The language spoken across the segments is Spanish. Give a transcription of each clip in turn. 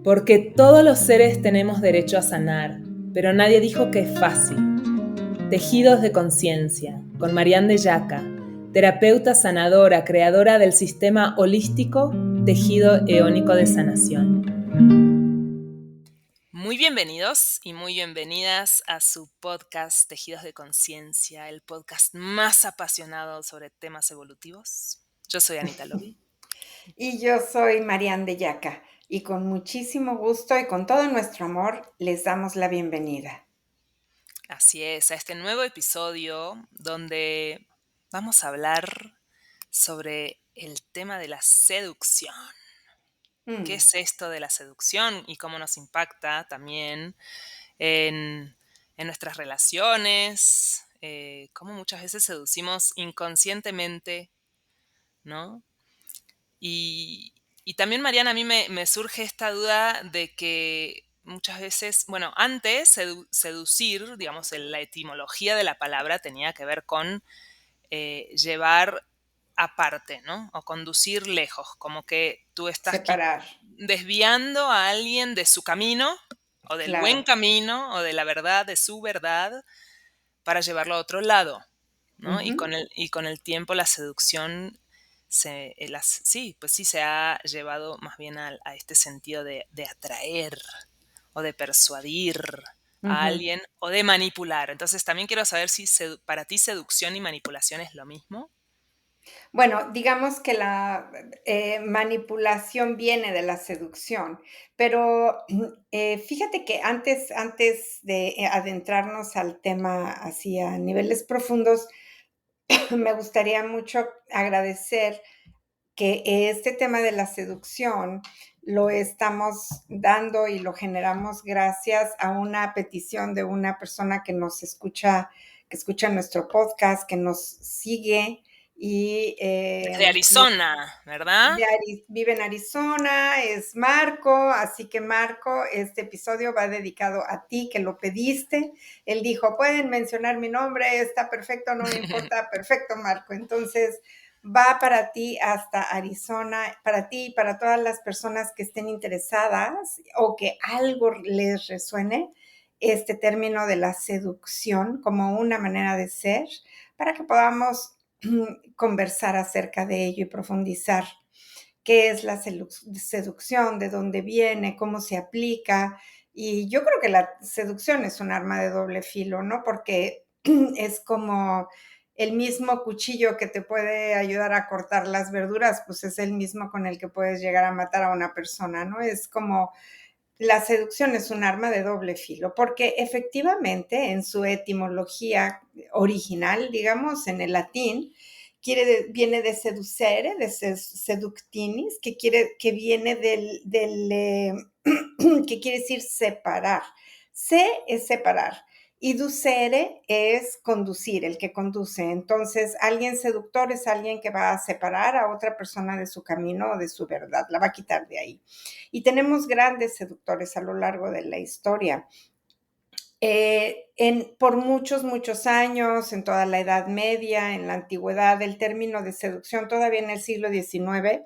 Porque todos los seres tenemos derecho a sanar, pero nadie dijo que es fácil. Tejidos de conciencia, con Marianne de Yaca, terapeuta sanadora, creadora del sistema holístico Tejido Eónico de Sanación. Muy bienvenidos y muy bienvenidas a su podcast Tejidos de Conciencia, el podcast más apasionado sobre temas evolutivos. Yo soy Anita Lovi. Y yo soy Marianne de Yaca, y con muchísimo gusto y con todo nuestro amor les damos la bienvenida. Así es, a este nuevo episodio donde vamos a hablar sobre el tema de la seducción. ¿Qué es esto de la seducción y cómo nos impacta también en nuestras relaciones? Cómo muchas veces seducimos inconscientemente, ¿no? Y también, Mariana, a mí me surge esta duda de que muchas veces, bueno, antes seducir, digamos, la etimología de la palabra tenía que ver con llevar aparte, ¿no? O conducir lejos, como que tú estás Separar, desviando a alguien de su camino, o del buen claro. camino, o de la verdad, de su verdad, para llevarlo a otro lado, ¿no? Y Ujú. con el tiempo la seducción pues sí se ha llevado más bien a este sentido de atraer o de persuadir a Ujú. alguien o de manipular. Entonces también quiero saber si para ti seducción y manipulación es lo mismo. Bueno, digamos que la manipulación viene de la seducción, pero fíjate que antes de adentrarnos al tema así a niveles profundos, me gustaría mucho agradecer que este tema de la seducción lo estamos dando y lo generamos gracias a una petición de una persona que escucha nuestro podcast, que nos sigue y Desde Arizona, ¿verdad? vive en Arizona, es Marco, así que Marco, este episodio va dedicado a ti que lo pediste. Él dijo, pueden mencionar mi nombre, está perfecto, no me importa, perfecto Marco. Entonces, va para ti hasta Arizona, para ti y para todas las personas que estén interesadas o que algo les resuene este término de la seducción como una manera de ser, para que podamos conversar acerca de ello y profundizar qué es la seducción, de dónde viene, cómo se aplica. Y yo creo que la seducción es un arma de doble filo, ¿no? Porque es como el mismo cuchillo que te puede ayudar a cortar las verduras, pues es el mismo con el que puedes llegar a matar a una persona, ¿no? Es como la seducción es un arma de doble filo, porque efectivamente en su etimología original, digamos, en el latín, viene de seducere, de seductinis, que viene que quiere decir separar. Se es separar y ducere es conducir, el que conduce. Entonces, alguien seductor es alguien que va a separar a otra persona de su camino o de su verdad, la va a quitar de ahí. Y tenemos grandes seductores a lo largo de la historia. Por muchos años, en toda la Edad Media, en la Antigüedad, el término de seducción, todavía en el siglo XIX,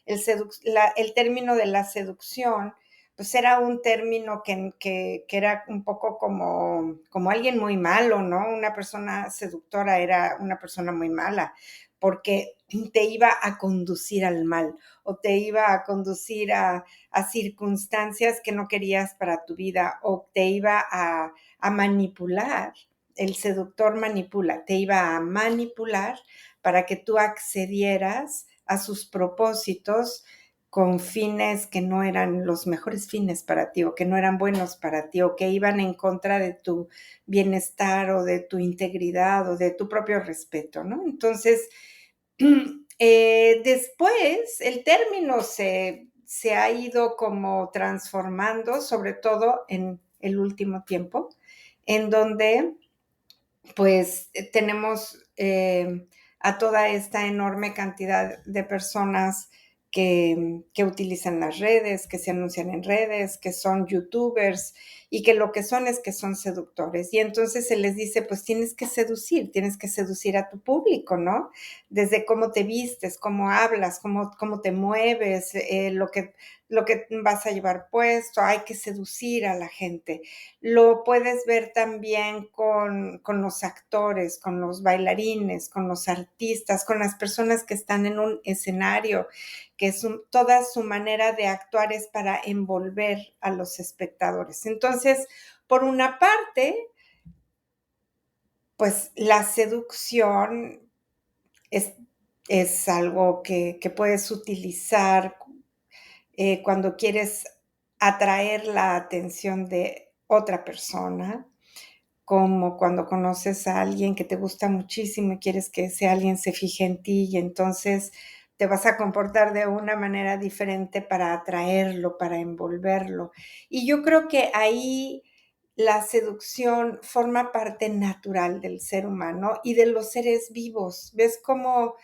el término de la seducción, pues era un término que era un poco como alguien muy malo, ¿no? Una persona seductora era una persona muy mala, porque te iba a conducir al mal o te iba a conducir a circunstancias que no querías para tu vida o te iba a manipular. El seductor manipula, te iba a manipular para que tú accedieras a sus propósitos con fines que no eran los mejores fines para ti o que no eran buenos para ti o que iban en contra de tu bienestar o de tu integridad o de tu propio respeto, ¿no? Entonces, después el término se ha ido como transformando, sobre todo en el último tiempo, en donde pues tenemos a toda esta enorme cantidad de personas que utilizan las redes, que se anuncian en redes, que son youtubers y que lo que son es que son seductores. Y entonces se les dice, pues tienes que seducir a tu público, ¿no? Desde cómo te vistes, cómo hablas, cómo te mueves, lo que vas a llevar puesto, hay que seducir a la gente. Lo puedes ver también con los actores, con los bailarines, con los artistas, con las personas que están en un escenario, que toda su manera de actuar es para envolver a los espectadores. Entonces, por una parte, pues la seducción es, es algo que puedes utilizar cuando quieres atraer la atención de otra persona, como cuando conoces a alguien que te gusta muchísimo y quieres que ese alguien se fije en ti y entonces te vas a comportar de una manera diferente para atraerlo, para envolverlo. Y yo creo que ahí la seducción forma parte natural del ser humano y de los seres vivos. ¿Ves cómo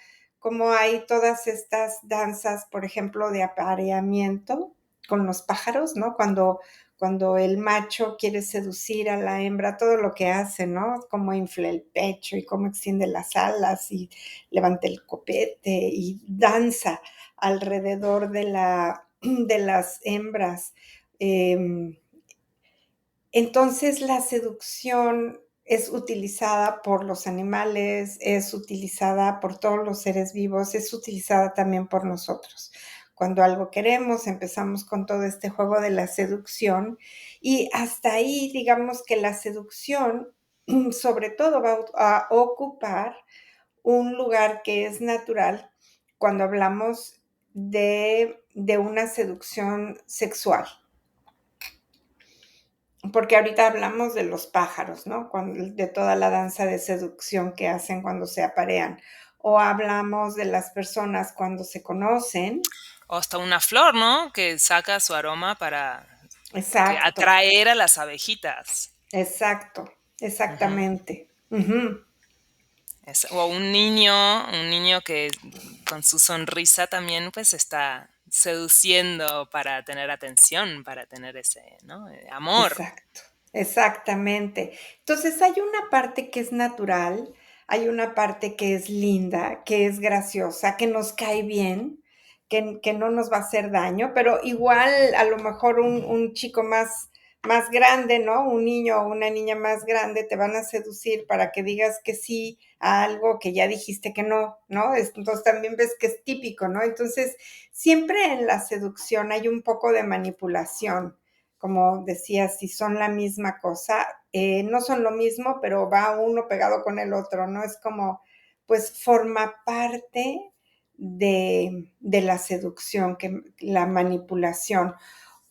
hay todas estas danzas, por ejemplo, de apareamiento con los pájaros, ¿no? Cuando el macho quiere seducir a la hembra, todo lo que hace, ¿no? Cómo infla el pecho y cómo extiende las alas y levanta el copete y danza alrededor de las hembras. Entonces la seducción es utilizada por los animales, es utilizada por todos los seres vivos, es utilizada también por nosotros. Cuando algo queremos, empezamos con todo este juego de la seducción y hasta ahí digamos que la seducción sobre todo va a ocupar un lugar que es natural cuando hablamos de una seducción sexual. Porque ahorita hablamos de los pájaros, ¿no? De toda la danza de seducción que hacen cuando se aparean. O hablamos de las personas cuando se conocen. O hasta una flor, ¿no? Que saca su aroma para Exacto, atraer a las abejitas. exacto, Ujú. exactamente. Ujú, O un niño que con su sonrisa también pues está seduciendo para tener atención, para tener ese, ¿no? Amor. exacto, exactamente. Entonces hay una parte que es natural, hay una parte que es linda, que es graciosa, que nos cae bien, que no nos va a hacer daño, pero igual a lo mejor un chico más grande, ¿no? Un niño o una niña más grande te van a seducir para que digas que sí a algo que ya dijiste que no, ¿no? Entonces también ves que es típico, ¿no? Entonces, siempre en la seducción hay un poco de manipulación, como decía, si son la misma cosa, no son lo mismo, pero va uno pegado con el otro, ¿no? Es como, pues forma parte de la seducción, la manipulación.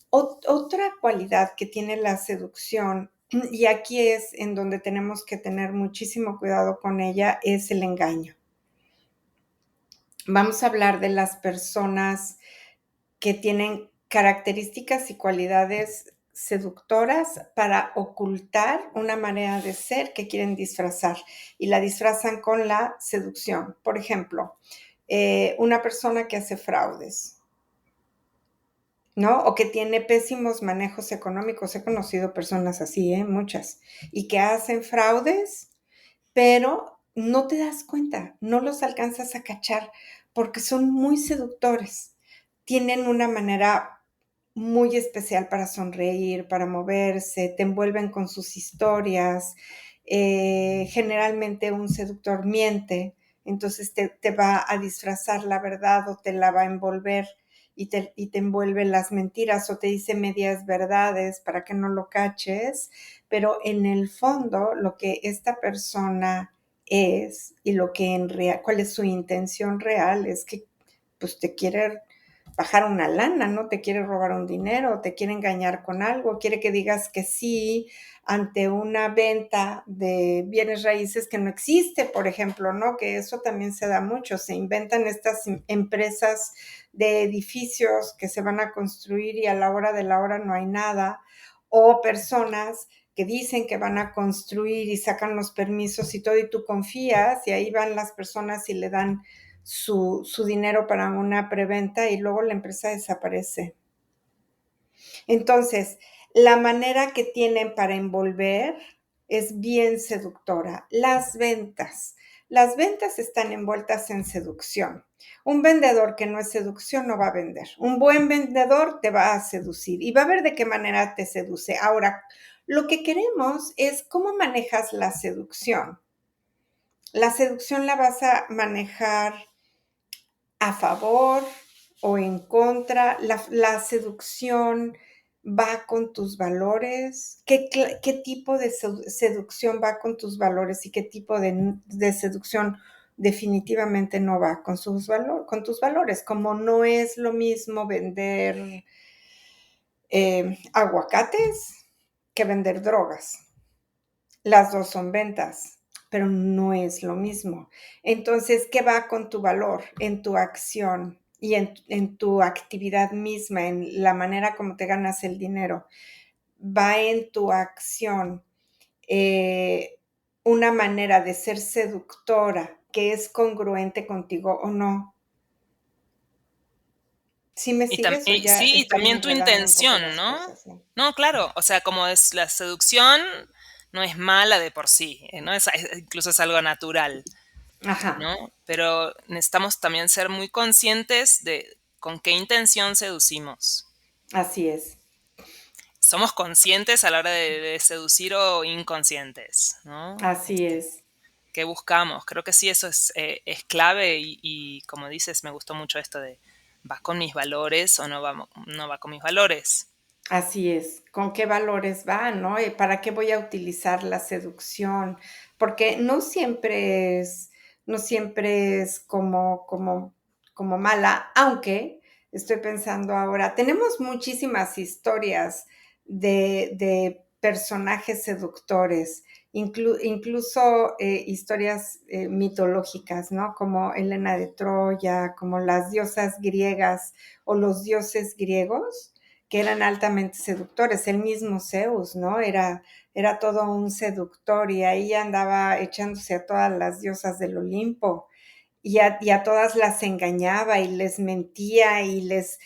Otra cualidad que tiene la seducción, y aquí es en donde tenemos que tener muchísimo cuidado con ella, es el engaño. Vamos a hablar de las personas que tienen características y cualidades seductoras para ocultar una manera de ser que quieren disfrazar y la disfrazan con la seducción. Por ejemplo, una persona que hace fraudes, ¿no? O que tiene pésimos manejos económicos. He conocido personas así, muchas, y que hacen fraudes, pero no te das cuenta, no los alcanzas a cachar porque son muy seductores. Tienen una manera muy especial para sonreír, para moverse, te envuelven con sus historias. Generalmente un seductor miente, entonces te va a disfrazar la verdad o te la va a envolver y te envuelve las mentiras o te dice medias verdades para que no lo caches, pero en el fondo lo que esta persona es y lo que cuál es su intención real es que pues te quiere bajar una lana, ¿no? Te quiere robar un dinero, te quiere engañar con algo, quiere que digas que sí ante una venta de bienes raíces que no existe, por ejemplo, ¿no? Que eso también se da mucho, se inventan estas empresas de edificios que se van a construir y a la hora de la hora no hay nada, o personas que dicen que van a construir y sacan los permisos y todo y tú confías y ahí van las personas y le dan su dinero para una preventa y luego la empresa desaparece. Entonces, La manera que tienen para envolver es bien seductora. Las ventas están envueltas en seducción. Un vendedor que no es seducción no va a vender. Un buen vendedor te va a seducir y va a ver de qué manera te seduce. Ahora, lo que queremos es cómo manejas la seducción. La seducción la vas a manejar a favor o en contra. La seducción va con tus valores. ¿Qué tipo de seducción va con tus valores y qué tipo de seducción definitivamente no va con, con tus valores? Como no es lo mismo vender aguacates que vender drogas. Las dos son ventas, pero no es lo mismo. Entonces, ¿qué va con tu valor? En tu acción y en tu actividad misma, en la manera como te ganas el dinero. Va en tu acción una manera de ser seductora que es congruente contigo o no. ¿Sí me Y sigues o ya sí, y estoy también tu enredando un poco intención, las ¿no? cosas? ¿No? No, claro, o sea, como es la seducción no es mala de por sí, ¿no? Incluso es algo natural, Ajá, ¿no? Pero necesitamos también ser muy conscientes de con qué intención seducimos. así es, Somos conscientes a la hora de seducir o inconscientes, ¿no? así es, ¿Qué buscamos? Creo que sí, eso es clave y como dices, me gustó mucho esto de, ¿va con mis valores o no va con mis valores? así es. ¿Con qué valores va, no? ¿Para qué voy a utilizar la seducción? Porque no siempre es como mala, aunque estoy pensando ahora, tenemos muchísimas historias de personajes seductores, incluso historias mitológicas, ¿no? Como Helena de Troya, como las diosas griegas o los dioses griegos que eran altamente seductores. El mismo Zeus, ¿no? Era todo un seductor y ahí andaba echándose a todas las diosas del Olimpo y a todas las engañaba y les mentía y las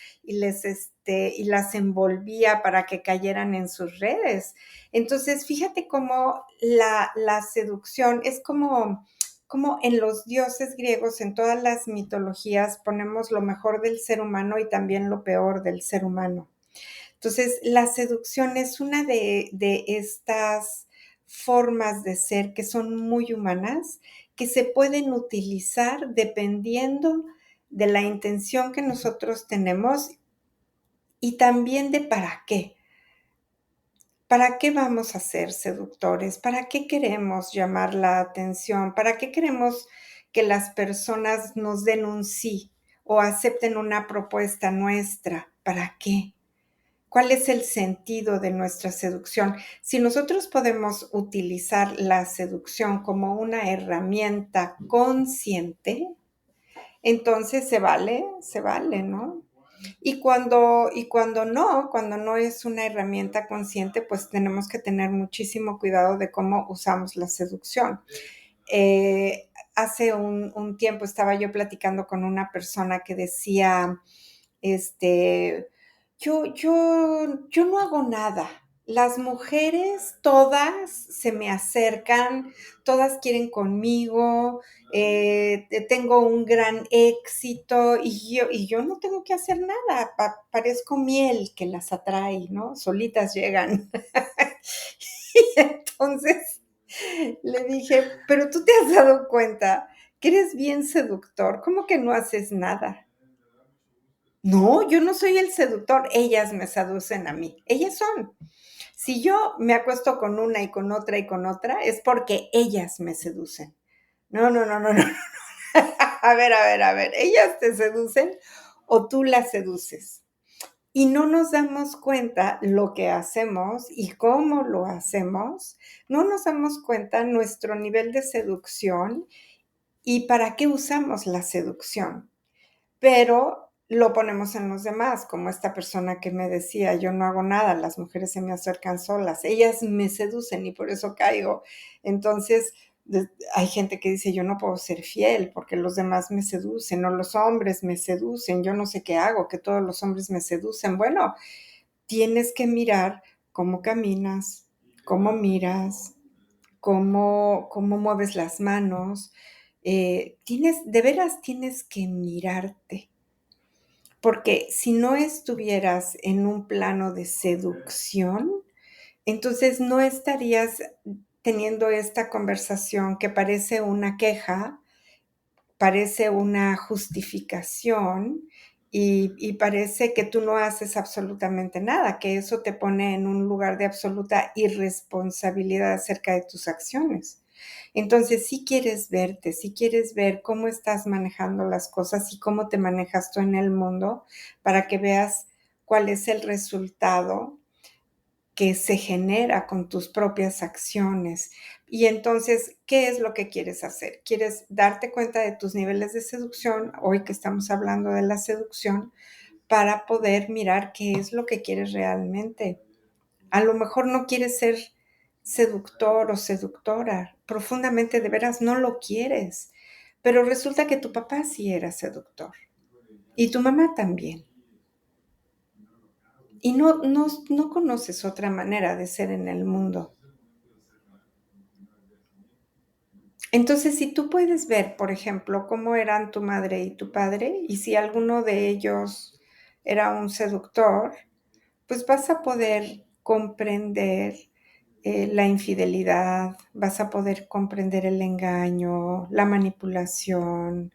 envolvía para que cayeran en sus redes. Entonces, fíjate cómo la seducción es como en los dioses griegos, en todas las mitologías, ponemos lo mejor del ser humano y también lo peor del ser humano. Entonces, la seducción es una de estas formas de ser que son muy humanas, que se pueden utilizar dependiendo de la intención que nosotros tenemos y también de para qué. ¿Para qué vamos a ser seductores? ¿Para qué queremos llamar la atención? ¿Para qué queremos que las personas nos den un sí o acepten una propuesta nuestra? ¿Para qué? ¿Cuál es el sentido de nuestra seducción? Si nosotros podemos utilizar la seducción como una herramienta consciente, entonces se vale, ¿no? Cuando no es una herramienta consciente, pues tenemos que tener muchísimo cuidado de cómo usamos la seducción. Hace un tiempo estaba yo platicando con una persona que decía, yo no hago nada. Las mujeres todas se me acercan, todas quieren conmigo, tengo un gran éxito y yo no tengo que hacer nada, parezco miel que las atrae, ¿no? Solitas llegan. Y entonces le dije, pero tú te has dado cuenta que eres bien seductor, ¿cómo que no haces nada? No, yo no soy el seductor, ellas me seducen a mí, ellas son. Si yo me acuesto con una y con otra, es porque ellas me seducen. No, no, no, no, no. A ver, ¿ellas te seducen o tú las seduces? Y no nos damos cuenta lo que hacemos y cómo lo hacemos, no nos damos cuenta nuestro nivel de seducción y para qué usamos la seducción, pero lo ponemos en los demás, como esta persona que me decía, yo no hago nada, las mujeres se me acercan solas, ellas me seducen y por eso caigo. Entonces, hay gente que dice, yo no puedo ser fiel porque los demás me seducen o los hombres me seducen, yo no sé qué hago, que todos los hombres me seducen. Bueno, tienes que mirar cómo caminas, cómo miras, cómo mueves las manos. De veras tienes que mirarte, porque si no estuvieras en un plano de seducción, entonces no estarías teniendo esta conversación que parece una queja, parece una justificación y parece que tú no haces absolutamente nada, que eso te pone en un lugar de absoluta irresponsabilidad acerca de tus acciones. Entonces, si quieres verte, si quieres ver cómo estás manejando las cosas y cómo te manejas tú en el mundo, para que veas cuál es el resultado que se genera con tus propias acciones. Y entonces, ¿qué es lo que quieres hacer? ¿Quieres darte cuenta de tus niveles de seducción? Hoy que estamos hablando de la seducción, para poder mirar qué es lo que quieres realmente. A lo mejor no quieres ser seductor o seductora, profundamente de veras no lo quieres, pero resulta que tu papá sí era seductor y tu mamá también. Y no conoces otra manera de ser en el mundo. Entonces, si tú puedes ver, por ejemplo, cómo eran tu madre y tu padre, y si alguno de ellos era un seductor, pues vas a poder comprender la infidelidad, vas a poder comprender el engaño, la manipulación,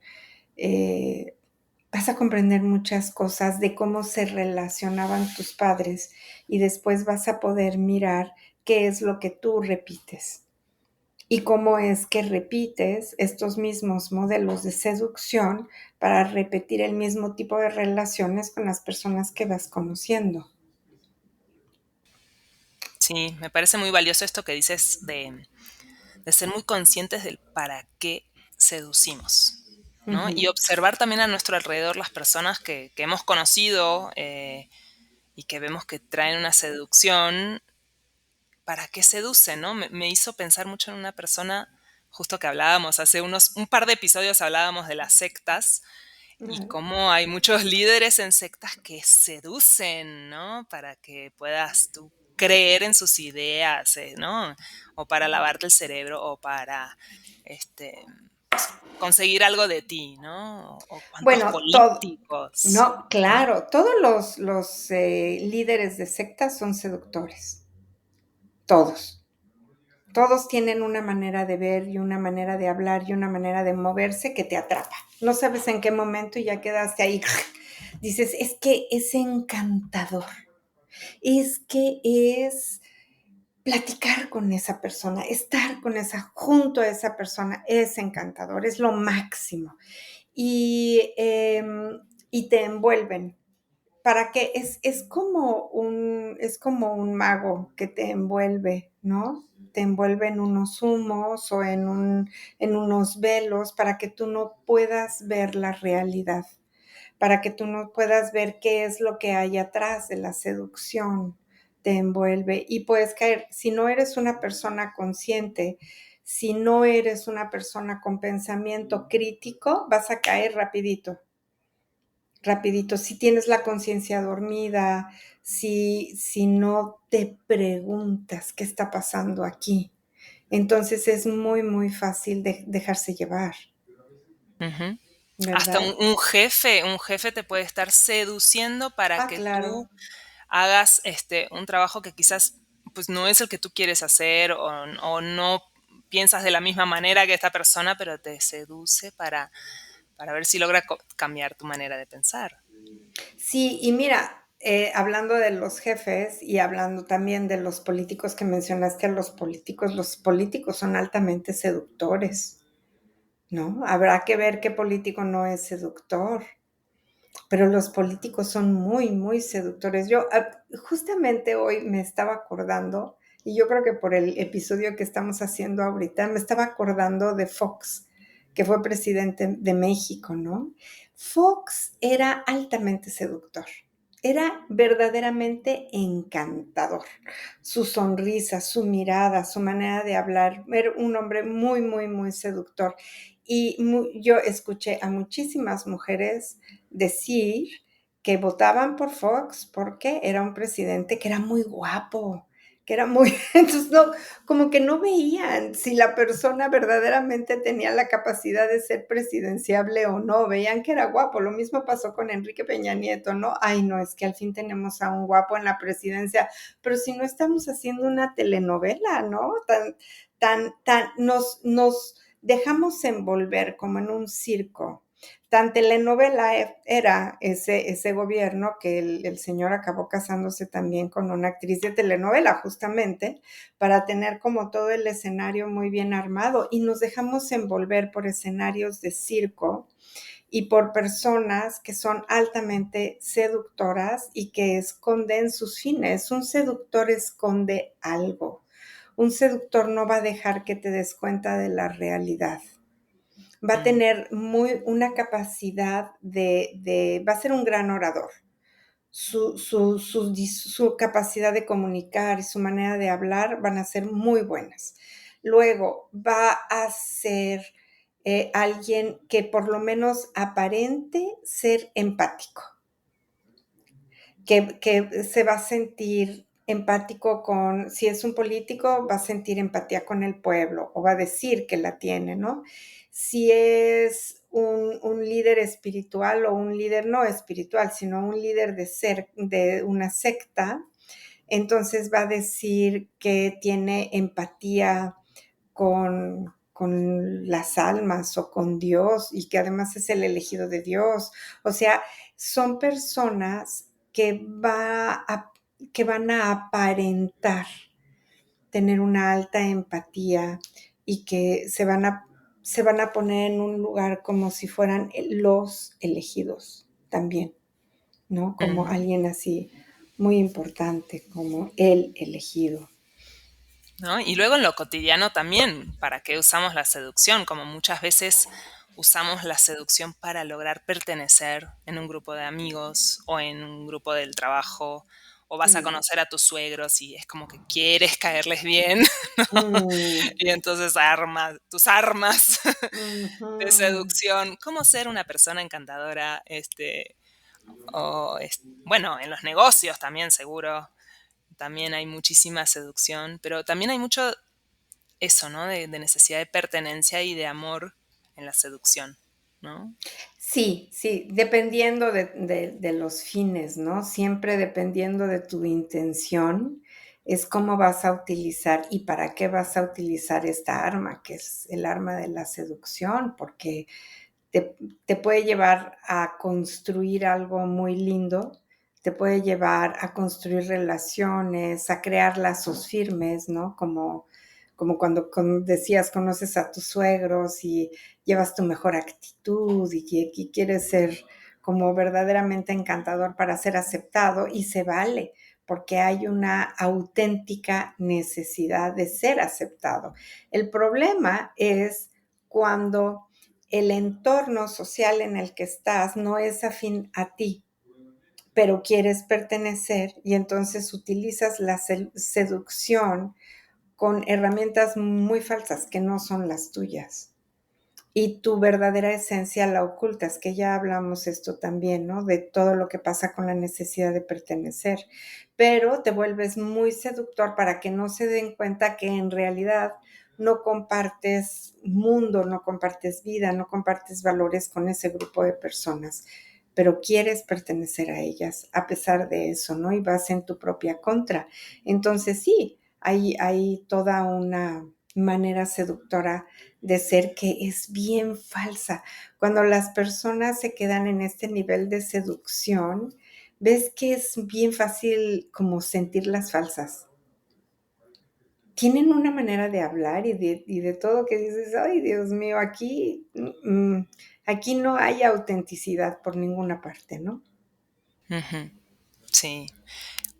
vas a comprender muchas cosas de cómo se relacionaban tus padres y después vas a poder mirar qué es lo que tú repites y cómo es que repites estos mismos modelos de seducción para repetir el mismo tipo de relaciones con las personas que vas conociendo. Sí, me parece muy valioso esto que dices de ser muy conscientes del para qué seducimos, ¿no? Ujú. Y observar también a nuestro alrededor las personas que hemos conocido y que vemos que traen una seducción, ¿para qué seducen, no? Me hizo pensar mucho en una persona, justo que hablábamos hace un par de episodios hablábamos de las sectas y Ajá. cómo hay muchos líderes en sectas que seducen, ¿no? Para que puedas tú creer en sus ideas, ¿no? O para lavarte el cerebro o para este, conseguir algo de ti, ¿no? O cuántos Bueno, todo, políticos, no, ¿no? claro, todos los líderes de sectas son seductores, todos. Todos tienen una manera de ver y una manera de hablar y una manera de moverse que te atrapa. No sabes en qué momento y ya quedaste ahí. Dices, es que es encantador, es que es platicar con esa persona, estar con junto a esa persona, es encantador, es lo máximo. Y, y te envuelven. ¿Para qué? Es como un mago que te envuelve, ¿no? Te envuelve en unos humos o en unos velos para que tú no puedas ver la realidad, para que tú no puedas ver qué es lo que hay atrás de la seducción. Te envuelve y puedes caer. Si no eres una persona consciente, si no eres una persona con pensamiento crítico, vas a caer rapidito, rapidito. Si tienes la conciencia dormida, si no te preguntas qué está pasando aquí, entonces es muy, muy fácil dejarse llevar, Ujú. Hasta ¿verdad? un jefe te puede estar seduciendo para Ah, que claro. tú hagas un trabajo que quizás pues no es el que tú quieres hacer o no piensas de la misma manera que esta persona, pero te seduce para ver si logra cambiar tu manera de pensar. Sí, y mira, hablando de los jefes y hablando también de los políticos que mencionaste, a los políticos son altamente seductores, ¿no? Habrá que ver qué político no es seductor, pero los políticos son muy, muy seductores. Yo justamente hoy me estaba acordando, y yo creo que por el episodio que estamos haciendo ahorita, me estaba acordando de Fox, que fue presidente de México, ¿no? Fox era altamente seductor. Era verdaderamente encantador. Su sonrisa, su mirada, su manera de hablar, era un hombre muy, muy, muy seductor. Y yo escuché a muchísimas mujeres decir que votaban por Fox porque era un presidente que era muy guapo, que era muy, entonces no, como que no veían si la persona verdaderamente tenía la capacidad de ser presidenciable o no, veían que era guapo. Lo mismo pasó con Enrique Peña Nieto, ¿no? Ay, no, es que al fin tenemos a un guapo en la presidencia, pero si no estamos haciendo una telenovela, ¿no? Nos dejamos envolver como en un circo. Tan telenovela era ese gobierno que el señor acabó casándose también con una actriz de telenovela, justamente, para tener como todo el escenario muy bien armado. Y nos dejamos envolver por escenarios de circo y por personas que son altamente seductoras y que esconden sus fines. Un seductor esconde algo. Un seductor no va a dejar que te des cuenta de la realidad. Va a Mm, tener una capacidad va a ser un gran orador. Su capacidad de comunicar y su manera de hablar van a ser muy buenas. Luego va a ser alguien que por lo menos aparente ser empático, que se va a sentir empático con, si es un político, va a sentir empatía con el pueblo o va a decir que la tiene, ¿no? Si es un líder espiritual o un líder no espiritual, sino un líder de una secta, entonces va a decir que tiene empatía con las almas o con Dios y que además es el elegido de Dios. O sea, son personas que van a aparentar tener una alta empatía y que se van a poner en un lugar como si fueran los elegidos también, ¿no? Como mm. alguien así muy importante, como el elegido. ¿No? Y luego en lo cotidiano también, ¿para qué usamos la seducción? Como muchas veces usamos la seducción para lograr pertenecer en un grupo de amigos o en un grupo del trabajo, o vas a Mm, conocer a tus suegros y es como que quieres caerles bien, ¿no? mm, Y entonces armas, tus armas de ujú. seducción, cómo ser una persona encantadora, bueno, en los negocios también seguro, también hay muchísima seducción, pero también hay mucho eso, ¿no? De necesidad de pertenencia y de amor en la seducción, ¿no? Sí, sí, dependiendo de los fines, ¿no? Siempre dependiendo de tu intención, es cómo vas a utilizar y para qué vas a utilizar esta arma, que es el arma de la seducción, porque te, te puede llevar a construir algo muy lindo, te puede llevar a construir relaciones, a crear lazos firmes, ¿no? Como cuando decías, conoces a tus suegros y llevas tu mejor actitud y quieres ser como verdaderamente encantador para ser aceptado y se vale porque hay una auténtica necesidad de ser aceptado. El problema es cuando el entorno social en el que estás no es afín a ti, pero quieres pertenecer y entonces utilizas la seducción con herramientas muy falsas que no son las tuyas. Y tu verdadera esencia la ocultas, que ya hablamos esto también, ¿no? De todo lo que pasa con la necesidad de pertenecer. Pero te vuelves muy seductor para que no se den cuenta que en realidad no compartes mundo, no compartes vida, no compartes valores con ese grupo de personas, pero quieres pertenecer a ellas a pesar de eso, ¿no? Y vas en tu propia contra. Entonces sí, hay toda una manera seductora de ser que es bien falsa. Cuando las personas se quedan en este nivel de seducción, ves que es bien fácil como sentirlas falsas. Tienen una manera de hablar y de todo que dices, ay, Dios mío, aquí no hay autenticidad por ninguna parte, ¿no? Ujú, sí.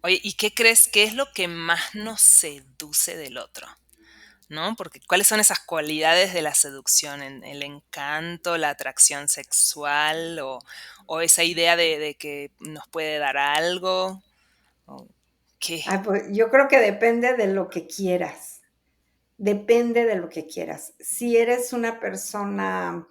Oye, ¿y qué crees que es lo que más nos seduce del otro? ¿No? Porque ¿cuáles son esas cualidades de la seducción? ¿El encanto, la atracción sexual o esa idea de que nos puede dar algo? ¿O qué? Pues, yo creo que depende de lo que quieras. Depende de lo que quieras. Si eres una persona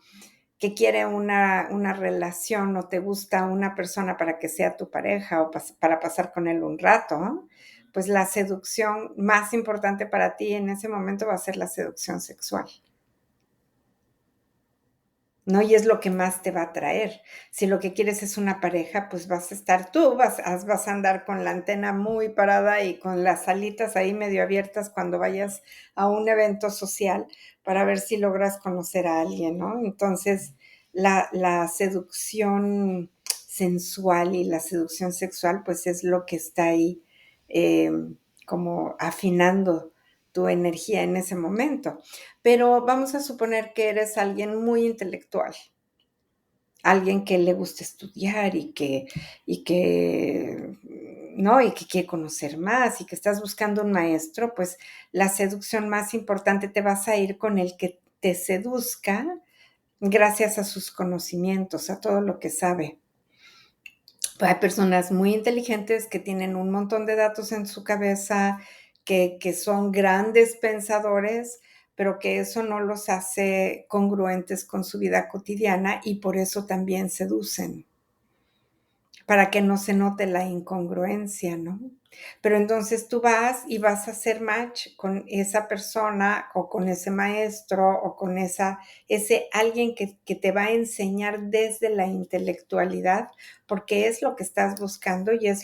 que quiere una relación o te gusta una persona para que sea tu pareja o para pasar con él un rato, ¿no? pues la seducción más importante para ti en ese momento va a ser la seducción sexual. ¿No? Y es lo que más te va a atraer. Si lo que quieres es una pareja, pues vas a estar tú, vas a andar con la antena muy parada y con las alitas ahí medio abiertas cuando vayas a un evento social para ver si logras conocer a alguien, ¿no? Entonces, la seducción sensual y la seducción sexual, pues es lo que está ahí eh, como afinando tu energía en ese momento. Pero vamos a suponer que eres alguien muy intelectual, alguien que le gusta estudiar ¿no? Y que quiere conocer más y que estás buscando un maestro, pues la seducción más importante te vas a ir con el que te seduzca gracias a sus conocimientos, a todo lo que sabe. Hay personas muy inteligentes que tienen un montón de datos en su cabeza, que son grandes pensadores, pero que eso no los hace congruentes con su vida cotidiana y por eso también seducen, para que no se note la incongruencia, ¿no? Pero entonces tú vas y vas a hacer match con esa persona o con ese maestro o con ese alguien que te va a enseñar desde la intelectualidad, porque es lo que estás buscando y es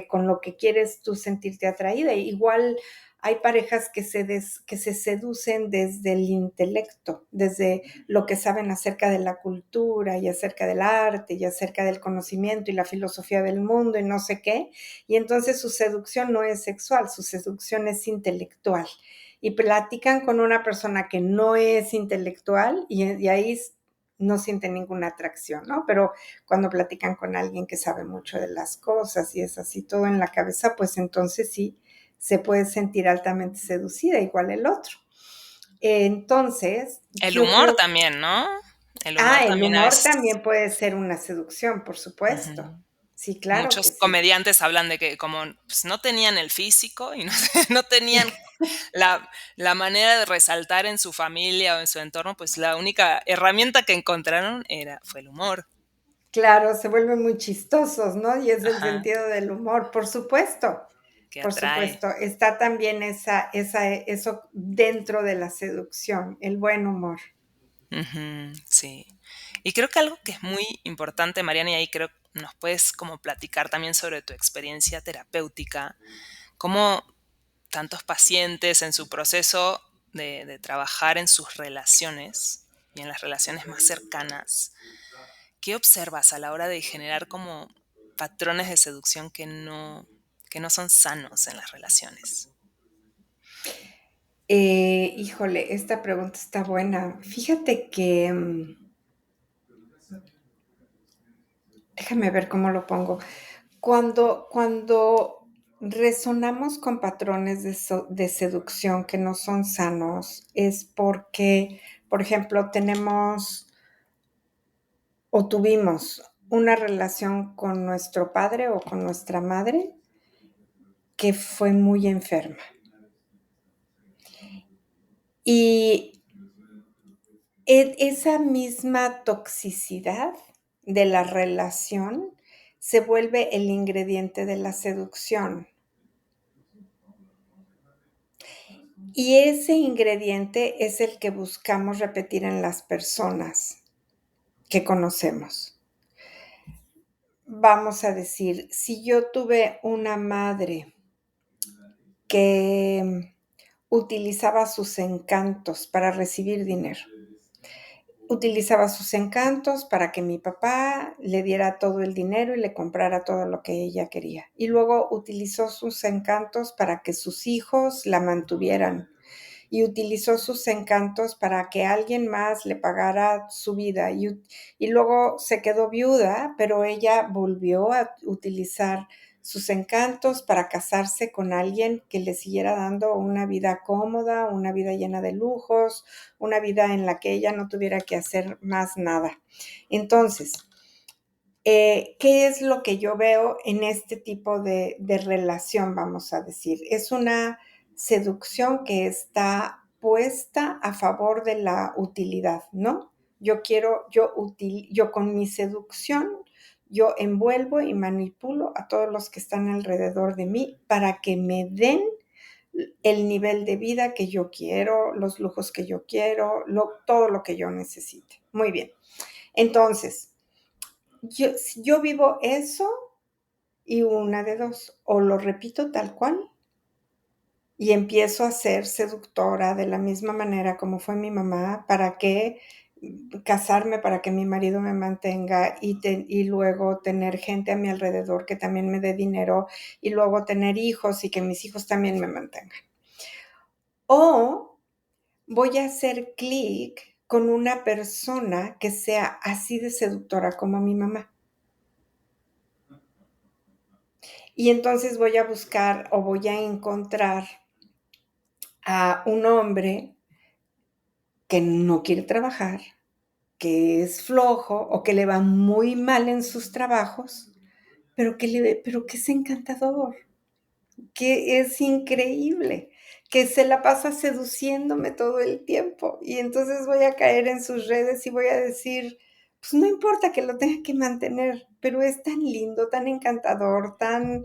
con lo que quieres tú sentirte atraída. Igual hay parejas que se seducen desde el intelecto, desde lo que saben acerca de la cultura y acerca del arte y acerca del conocimiento y la filosofía del mundo y no sé qué. Y entonces su seducción no es sexual, su seducción es intelectual. Y platican con una persona que no es intelectual y ahí no sienten ninguna atracción, ¿no? Pero cuando platican con alguien que sabe mucho de las cosas y es así todo en la cabeza, pues entonces sí se puede sentir altamente seducida, igual el otro. Entonces, El yo humor creo, también, ¿no? El humor el también humor es... también puede ser una seducción, por supuesto. Ujú. Sí, claro que Muchos sí. comediantes hablan de que como pues, no tenían el físico y no, no tenían la manera de resaltar en su familia o en su entorno, pues la única herramienta que encontraron fue el humor. Claro, se vuelven muy chistosos, ¿no? Y es el Ajá, sentido del humor, por supuesto. que Por atrae. supuesto, está también eso dentro de la seducción, el buen humor. Ujú, sí. Y creo que algo que es muy importante, Mariana, y ahí creo nos puedes como platicar también sobre tu experiencia terapéutica, cómo tantos pacientes en su proceso de trabajar en sus relaciones y en las relaciones más cercanas, ¿qué observas a la hora de generar como patrones de seducción que no son sanos en las relaciones? Híjole, esta pregunta está buena. Fíjate que, déjame ver cómo lo pongo. Cuando resonamos con patrones de seducción que no son sanos, es porque, por ejemplo, tenemos o tuvimos una relación con nuestro padre o con nuestra madre que fue muy enferma. Y esa misma toxicidad de la relación se vuelve el ingrediente de la seducción. Y ese ingrediente es el que buscamos repetir en las personas que conocemos. Vamos a decir, si yo tuve una madre que utilizaba sus encantos para recibir dinero, utilizaba sus encantos para que mi papá le diera todo el dinero y le comprara todo lo que ella quería. Y luego utilizó sus encantos para que sus hijos la mantuvieran y utilizó sus encantos para que alguien más le pagara su vida y luego se quedó viuda, pero ella volvió a utilizar sus encantos para casarse con alguien que le siguiera dando una vida cómoda, una vida llena de lujos, una vida en la que ella no tuviera que hacer más nada. Entonces, ¿qué es lo que yo veo en este tipo de relación, vamos a decir? Es una seducción que está puesta a favor de la utilidad, ¿no? Yo con mi seducción, yo envuelvo y manipulo a todos los que están alrededor de mí para que me den el nivel de vida que yo quiero, los lujos que yo quiero, todo lo que yo necesite. Muy bien. Entonces, yo vivo eso y una de dos, o lo repito tal cual y empiezo a ser seductora de la misma manera como fue mi mamá, para que casarme, para que mi marido me mantenga y luego tener gente a mi alrededor que también me dé dinero y luego tener hijos y que mis hijos también me mantengan. O voy a hacer clic con una persona que sea así de seductora como mi mamá. Y entonces voy a buscar o voy a encontrar a un hombre que no quiere trabajar, que es flojo o que le va muy mal en sus trabajos, pero que es encantador, que es increíble, que se la pasa seduciéndome todo el tiempo. Y entonces voy a caer en sus redes y voy a decir, pues no importa que lo tenga que mantener, pero es tan lindo, tan encantador, tan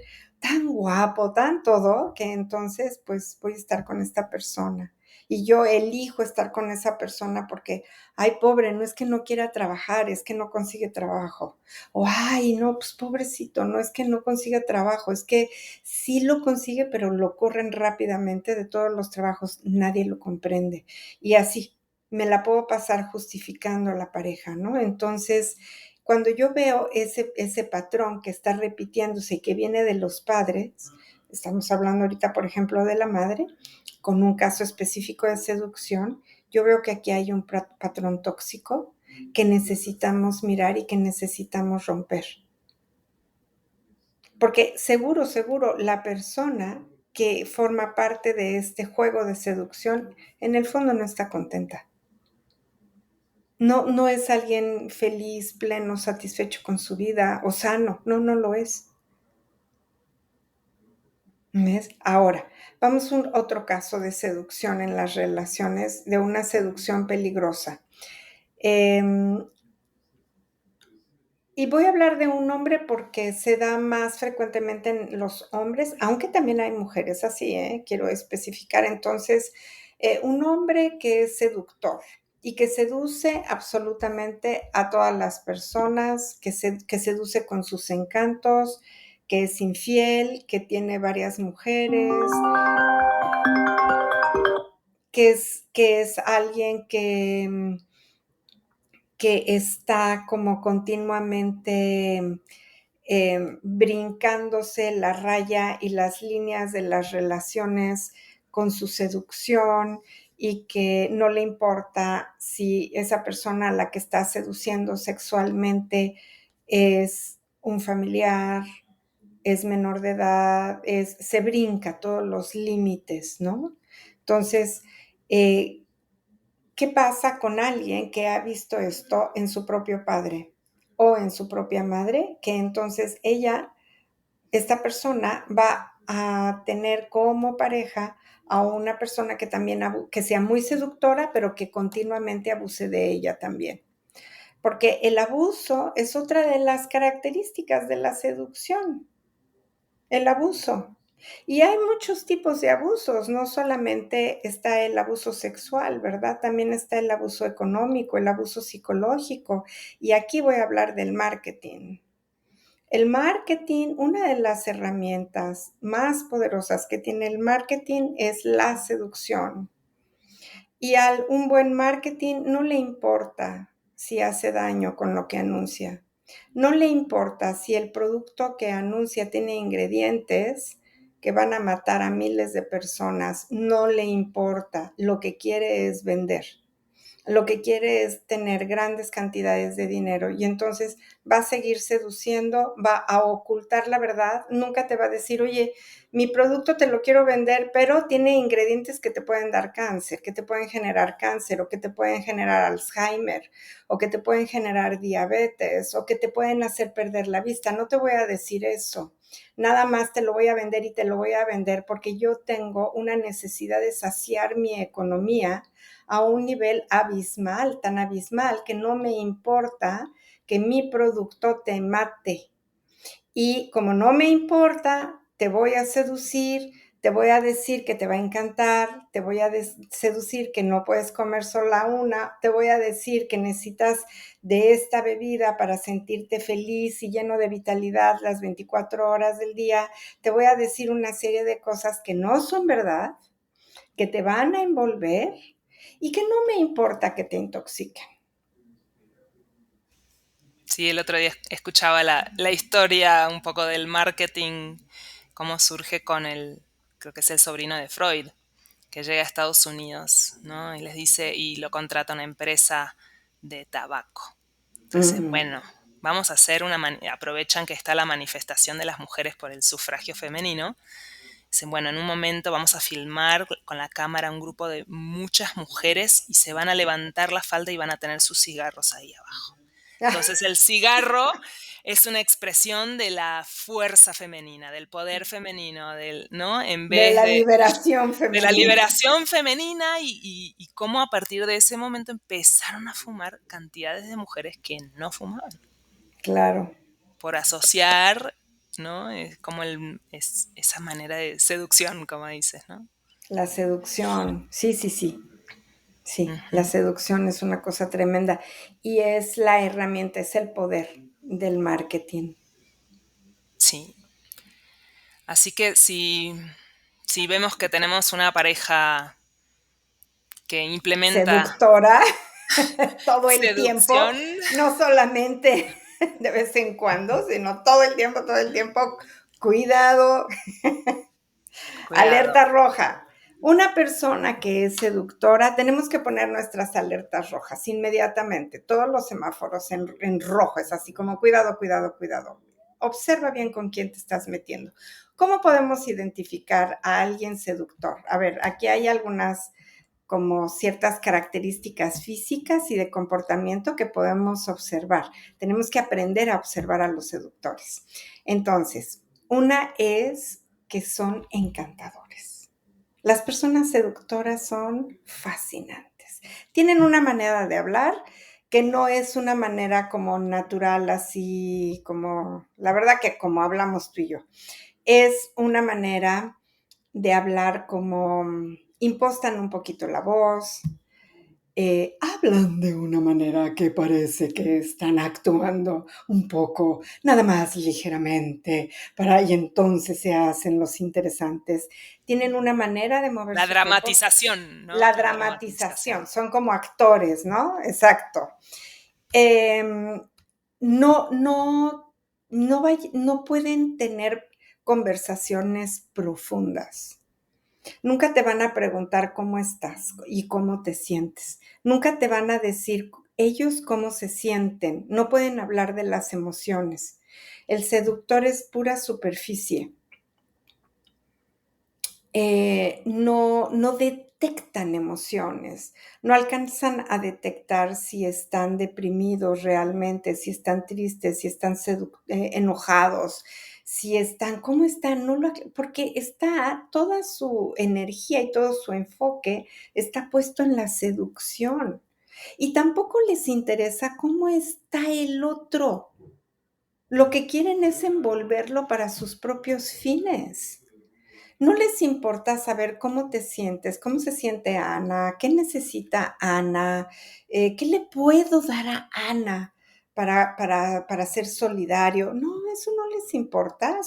guapo, tan todo, que entonces pues voy a estar con esta persona. Y yo elijo estar con esa persona porque, ay, pobre, no es que no quiera trabajar, es que no consigue trabajo. O, ay, no, pues pobrecito, no es que no consiga trabajo, es que sí lo consigue, pero lo corren rápidamente de todos los trabajos, nadie lo comprende. Y así, me la puedo pasar justificando a la pareja, ¿no? Entonces, cuando yo veo ese patrón que está repitiéndose y que viene de los padres, estamos hablando ahorita, por ejemplo, de la madre, con un caso específico de seducción, yo veo que aquí hay un patrón tóxico que necesitamos mirar y que necesitamos romper. Porque seguro, la persona que forma parte de este juego de seducción, en el fondo no está contenta. No es alguien feliz, pleno, satisfecho con su vida o sano. No lo es. ¿Ves? Ahora, vamos a otro caso de seducción en las relaciones, de una seducción peligrosa. Y voy a hablar de un hombre porque se da más frecuentemente en los hombres, aunque también hay mujeres así, quiero especificar. Entonces, un hombre que es seductor y que seduce absolutamente a todas las personas, que seduce con sus encantos, que es infiel, que tiene varias mujeres, que es alguien que está como continuamente brincándose la raya y las líneas de las relaciones con su seducción y que no le importa si esa persona a la que está seduciendo sexualmente es un familiar, es menor de edad, se brinca todos los límites, ¿no? Entonces, ¿qué pasa con alguien que ha visto esto en su propio padre o en su propia madre? Que entonces esta persona va a tener como pareja a una persona que también que sea muy seductora, pero que continuamente abuse de ella también. Porque el abuso es otra de las características de la seducción, el abuso. Y hay muchos tipos de abusos, no solamente está el abuso sexual, ¿verdad? También está el abuso económico, el abuso psicológico. Y aquí voy a hablar del marketing. El marketing, una de las herramientas más poderosas que tiene el marketing es la seducción. Y a un buen marketing no le importa si hace daño con lo que anuncia. No le importa si el producto que anuncia tiene ingredientes que van a matar a miles de personas. No le importa. Lo que quiere es vender. Lo que quiere es tener grandes cantidades de dinero y entonces va a seguir seduciendo, va a ocultar la verdad, nunca te va a decir, oye, mi producto te lo quiero vender, pero tiene ingredientes que te pueden dar cáncer, que te pueden generar cáncer o que te pueden generar Alzheimer o que te pueden generar diabetes o que te pueden hacer perder la vista. No te voy a decir eso. Nada más te lo voy a vender y te lo voy a vender porque yo tengo una necesidad de saciar mi economía a un nivel abismal, tan abismal que no me importa que mi producto te mate. Y como no me importa, te voy a seducir, te voy a decir que te va a encantar, te voy a seducir que no puedes comer sola una, te voy a decir que necesitas de esta bebida para sentirte feliz y lleno de vitalidad las 24 horas del día, te voy a decir una serie de cosas que no son verdad, que te van a envolver y que no me importa que te intoxiquen. Sí, el otro día escuchaba la historia un poco del marketing, cómo surge con creo que es el sobrino de Freud, que llega a Estados Unidos, ¿no? Y les dice, y lo contrata una empresa de tabaco. Entonces, bueno, vamos a hacer aprovechan que está la manifestación de las mujeres por el sufragio femenino. Dicen, bueno, en un momento vamos a filmar con la cámara un grupo de muchas mujeres y se van a levantar la falda y van a tener sus cigarros ahí abajo. Entonces el cigarro es una expresión de la fuerza femenina, del poder femenino, ¿no? En De vez la liberación de la femenina. liberación femenina y cómo a partir de ese momento empezaron a fumar cantidades de mujeres que no fumaban. Claro. Por asociar, ¿no? Es como es esa manera de seducción, como dices, ¿no? La seducción, sí, sí, sí. Sí, la Ujú. seducción es una cosa tremenda y es la herramienta, es el poder del marketing. Sí. Así que si vemos que tenemos una pareja que implementa Seductora todo el tiempo, seducción, no solamente de vez en cuando, sino todo el tiempo, cuidado, cuidado. alerta roja. Una persona que es seductora, tenemos que poner nuestras alertas rojas inmediatamente, todos los semáforos en rojo, es así como cuidado, cuidado, cuidado. Observa bien con quién te estás metiendo. ¿Cómo podemos identificar a alguien seductor? A ver, aquí hay algunas como ciertas características físicas y de comportamiento que podemos observar. Tenemos que aprender a observar a los seductores. Entonces, una es que son encantadores. Las personas seductoras son fascinantes. Tienen una manera de hablar que no es una manera como natural, así como, la verdad que como hablamos tú y yo, es una manera de hablar como impostan un poquito la voz, hablan de una manera que parece que están actuando un poco, nada más ligeramente, y entonces se hacen los interesantes. Tienen una manera de mover La su cuerpo, dramatización, ¿no? la La dramatización, dramatización. son como actores, ¿no? Exacto. No, no, no pueden tener conversaciones profundas. Nunca te van a preguntar cómo estás y cómo te sientes. Nunca te van a decir ellos cómo se sienten. No pueden hablar de las emociones. El seductor es pura superficie. No detectan emociones, no alcanzan a detectar si están deprimidos realmente, si están tristes, si están enojados, si están, ¿cómo están? Porque está toda su energía y todo su enfoque está puesto en la seducción. Y tampoco les interesa cómo está el otro. Lo que quieren es envolverlo para sus propios fines. No les importa saber cómo te sientes, cómo se siente Ana, qué necesita Ana, qué le puedo dar a Ana para ser solidario. No, eso no les importa.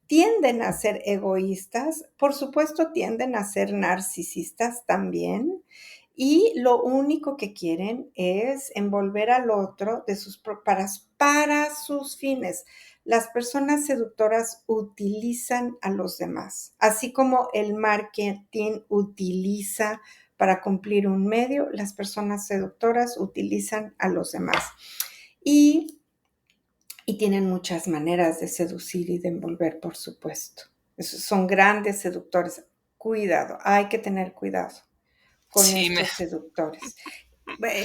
Tienden a ser egoístas, por supuesto tienden a ser narcisistas también, y lo único que quieren es envolver al otro para sus fines. Las personas seductoras utilizan a los demás, así como el marketing utiliza para cumplir un medio, las personas seductoras utilizan a los demás. Y tienen muchas maneras de seducir y de envolver, por supuesto. Son grandes seductores. Cuidado, hay que tener cuidado con Sí, estos seductores.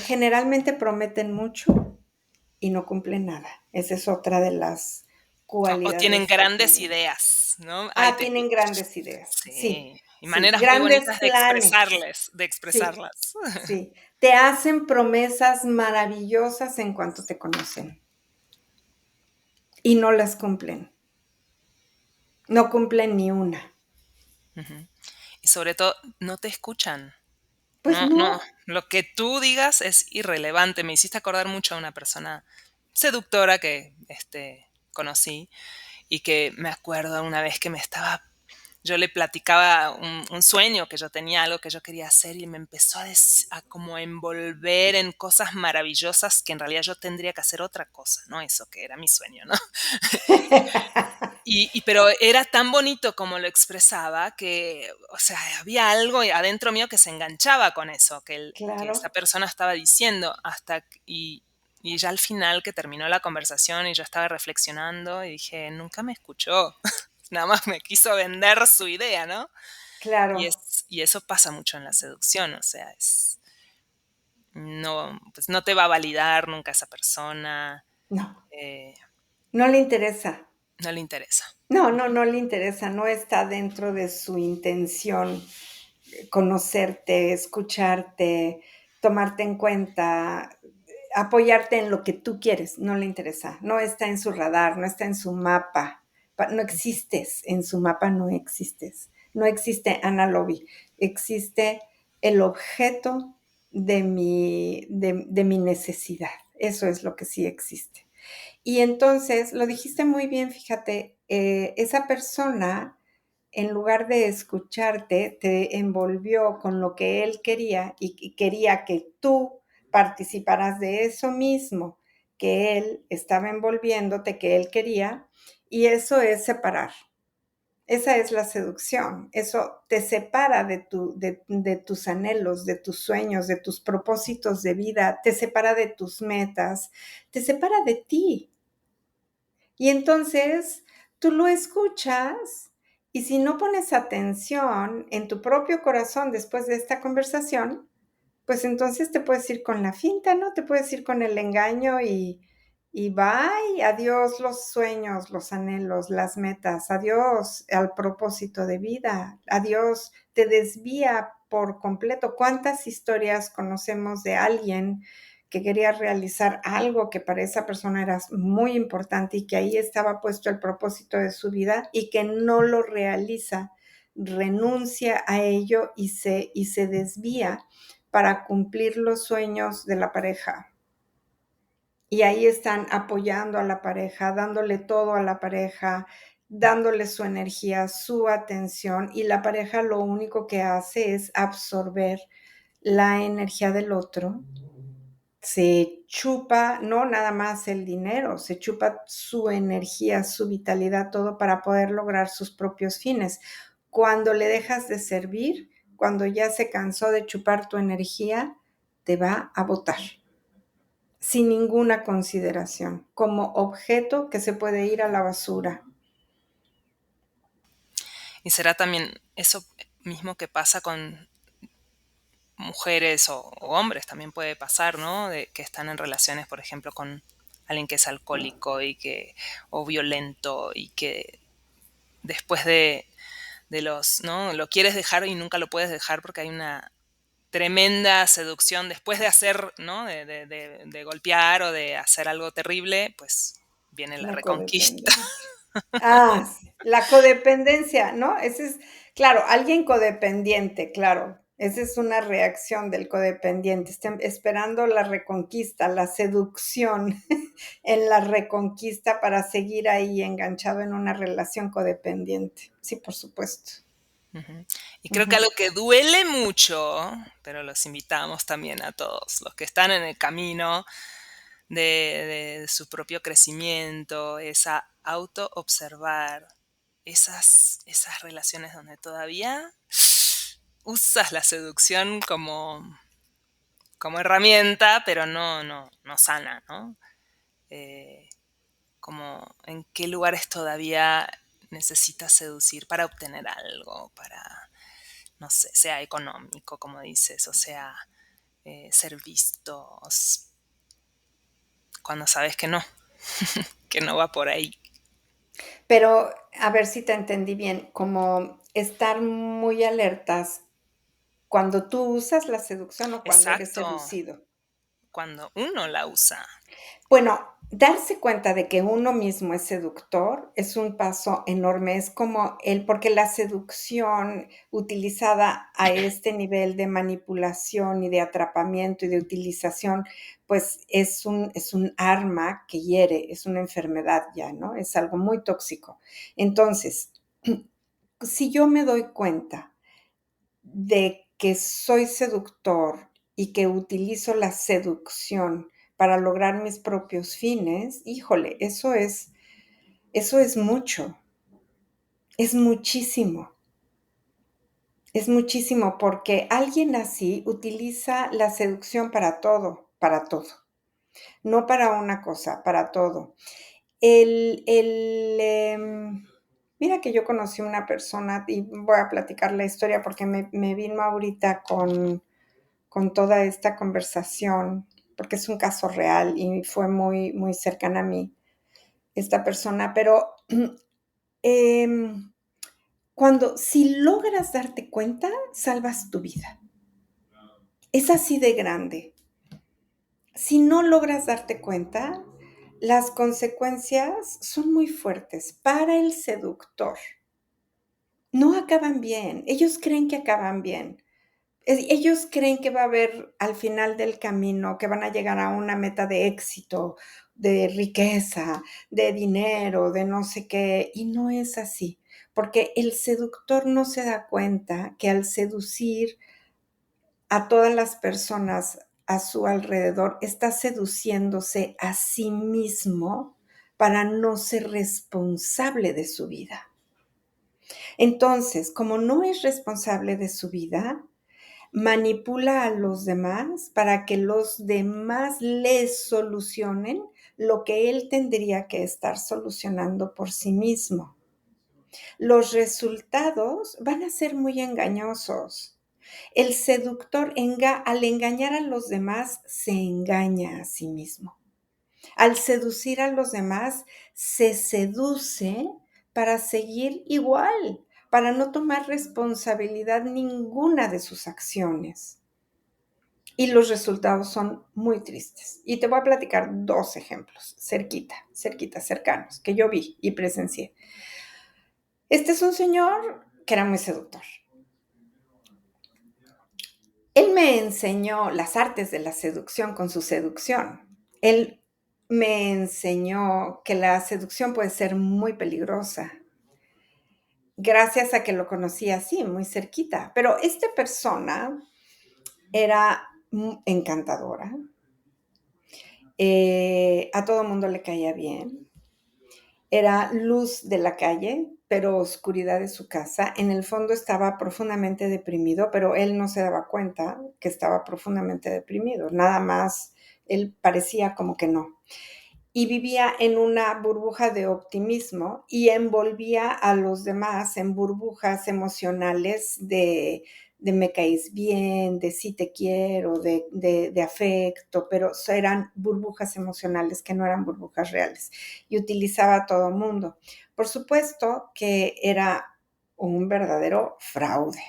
Generalmente prometen mucho y no cumplen nada. Esa es otra de las o tienen cualidades que grandes tienen. ideas, ¿no? Tienen grandes ideas. Sí, Sí, y sí, maneras muy grandes bonitas de planes. expresarles, de Sí, expresarlas. sí. te hacen promesas maravillosas en cuanto te conocen y no las cumplen. No cumplen ni una. Ujú. Y sobre todo, no te escuchan. Pues No, no. lo que tú digas es irrelevante. Me hiciste acordar mucho a una persona seductora que, conocí y que me acuerdo una vez que yo le platicaba un sueño que yo tenía, algo que yo quería hacer y me empezó a como envolver en cosas maravillosas que en realidad yo tendría que hacer otra cosa, no eso que era mi sueño, ¿no? Pero era tan bonito como lo expresaba que, o sea, había algo adentro mío que se enganchaba con eso, que esa Claro, persona estaba diciendo y ya al final que terminó la conversación y yo estaba reflexionando y dije, nunca me escuchó, nada más me quiso vender su idea, ¿no? claro. Y eso pasa mucho en la seducción, o sea, no, pues no te va a validar nunca esa persona, No, eh, no le interesa. no le interesa. No, no, no le interesa, no está dentro de su intención conocerte, escucharte, tomarte en cuenta, apoyarte en lo que tú quieres, no le interesa, no está en su radar, no está en su mapa, no existes, en su mapa no existes, no existe Ana Lobby, existe el objeto de mi necesidad, eso es lo que sí existe. Y entonces, lo dijiste muy bien, fíjate, esa persona, en lugar de escucharte, te envolvió con lo que él quería y quería que tú participaras de eso mismo que él estaba envolviéndote, que él quería, y eso es separar. Esa es la seducción. Eso te separa de tus anhelos, de tus sueños, de tus propósitos de vida, te separa de tus metas, te separa de ti. Y entonces tú lo escuchas y si no pones atención en tu propio corazón después de esta conversación, pues entonces te puedes ir con la finta, ¿no? Te puedes ir con el engaño y bye, adiós los sueños, los anhelos, las metas, adiós al propósito de vida, adiós, te desvía por completo. ¿Cuántas historias conocemos de alguien que quería realizar algo que para esa persona era muy importante y que ahí estaba puesto el propósito de su vida y que no lo realiza, renuncia a ello y se desvía para cumplir los sueños de la pareja? Y ahí están apoyando a la pareja, dándole todo a la pareja, dándole su energía, su atención, y la pareja lo único que hace es absorber la energía del otro, se chupa no nada más el dinero, se chupa su energía, su vitalidad, todo para poder lograr sus propios fines. Cuando le dejas de servir, cuando ya se cansó de chupar tu energía, te va a botar sin ninguna consideración, como objeto que se puede ir a la basura. Y será también eso mismo que pasa con mujeres o hombres, también puede pasar, ¿no? De que están en relaciones, por ejemplo, con alguien que es alcohólico o violento y que después ¿no? Lo quieres dejar y nunca lo puedes dejar porque hay una tremenda seducción después de hacer, ¿no? De golpear o de hacer algo terrible, pues viene la La reconquista. codependencia. Ah, sí, la codependencia, ¿no? Ese es, claro, alguien codependiente, claro. Esa es una reacción del codependiente. Están esperando la reconquista, la seducción en la reconquista para seguir ahí enganchado en una relación codependiente. Sí, por supuesto. Ujú. Y creo que Ujú. algo que duele mucho, pero los invitamos también a todos los que están en el camino de su propio crecimiento, es a auto-observar esas relaciones donde todavía usas la seducción como herramienta, pero no sana, ¿no? Eh, como en qué lugares todavía necesitas seducir para obtener algo, para, no sé, sea económico, como dices, o sea, ser vistos, cuando sabes que no va por ahí. Pero a ver si te entendí bien, como estar muy alertas ¿Cuando tú usas la seducción o cuando eres Exacto, seducido? cuando uno la usa. Bueno, darse cuenta de que uno mismo es seductor es un paso enorme, es como el porque la seducción utilizada a este nivel de manipulación y de atrapamiento y de utilización, pues es un arma que hiere, es una enfermedad ya, ¿no? Es algo muy tóxico. Entonces, si yo me doy cuenta de que soy seductor y que utilizo la seducción para lograr mis propios fines, híjole, eso es mucho, es es muchísimo, porque alguien así utiliza la seducción para todo, no para una cosa, para todo. Mira que yo conocí una persona y voy a platicar la historia porque me vino ahorita con toda esta conversación, porque es un caso real y fue muy, muy cercana a mí esta persona, pero em, si logras darte cuenta, salvas tu vida. Es así de grande. Si no logras darte cuenta, las consecuencias son muy fuertes para el seductor. No acaban bien. Ellos creen que acaban bien. Ellos creen que va a haber al final del camino, que van a llegar a una meta de éxito, de riqueza, de dinero, de no sé qué, y no es así, porque el seductor no se da cuenta que al seducir a todas las personas a su alrededor, está seduciéndose a sí mismo para no ser responsable de su vida. Entonces, como no es responsable de su vida, manipula a los demás para que los demás les solucionen lo que él tendría que estar solucionando por sí mismo. Los resultados van a ser muy engañosos. El seductor, al engañar a los demás, se engaña a sí mismo. Al seducir a los demás, se seduce para seguir igual, para no tomar responsabilidad ninguna de sus acciones. Y los resultados son muy tristes. Y te voy a platicar 2 ejemplos, cercanos, que yo vi y presencié. Este es un señor que era muy seductor. Él me enseñó las artes de la seducción con su seducción. Él me enseñó que la seducción puede ser muy peligrosa, gracias a que lo conocí así, muy cerquita. Pero esta persona era encantadora, a todo mundo le caía bien, era luz de la calle, pero oscuridad de su casa. En el fondo estaba profundamente deprimido, pero él no se daba cuenta que estaba profundamente deprimido. Nada más, él parecía como que no. Y vivía en una burbuja de optimismo y envolvía a los demás en burbujas emocionales de me caes bien, de sí te quiero, de afecto, pero eran burbujas emocionales que no eran burbujas reales. Y utilizaba a todo mundo. Por supuesto que era un verdadero fraude.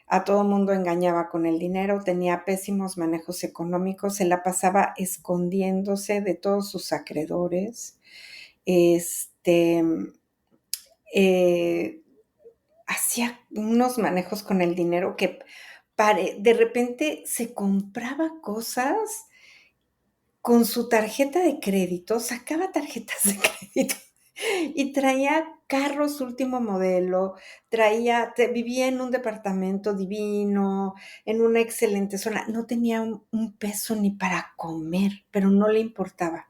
A todo mundo engañaba con el dinero, tenía pésimos manejos económicos, se la pasaba escondiéndose de todos sus acreedores. Este, eh, Hacía unos manejos con el dinero que de repente se compraba cosas con su tarjeta de crédito, sacaba tarjetas de crédito y traía carros último modelo, vivía en un departamento divino, en una excelente zona, no tenía un peso ni para comer, pero no le importaba,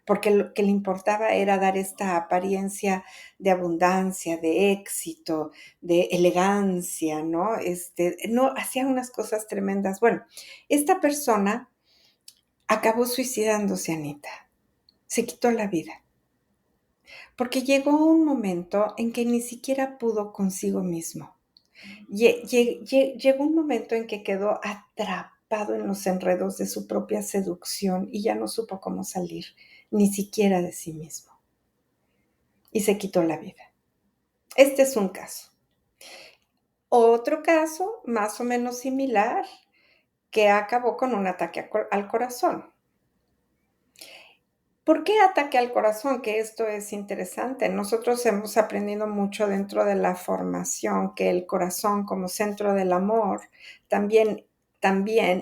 porque lo que le importaba era dar esta apariencia de abundancia, de éxito, de elegancia, ¿no? No, hacía unas cosas tremendas. Bueno, esta persona acabó suicidándose, Anita, se quitó la vida. Porque llegó un momento en que ni siquiera pudo consigo mismo. Llegó un momento en que quedó atrapado en los enredos de su propia seducción y ya no supo cómo salir, ni siquiera de sí mismo. Y se quitó la vida. Este es un caso. Otro caso, más o menos similar, que acabó con un ataque al corazón. ¿Por qué ataque al corazón? Que esto es interesante. Nosotros hemos aprendido mucho dentro de la formación que el corazón como centro del amor también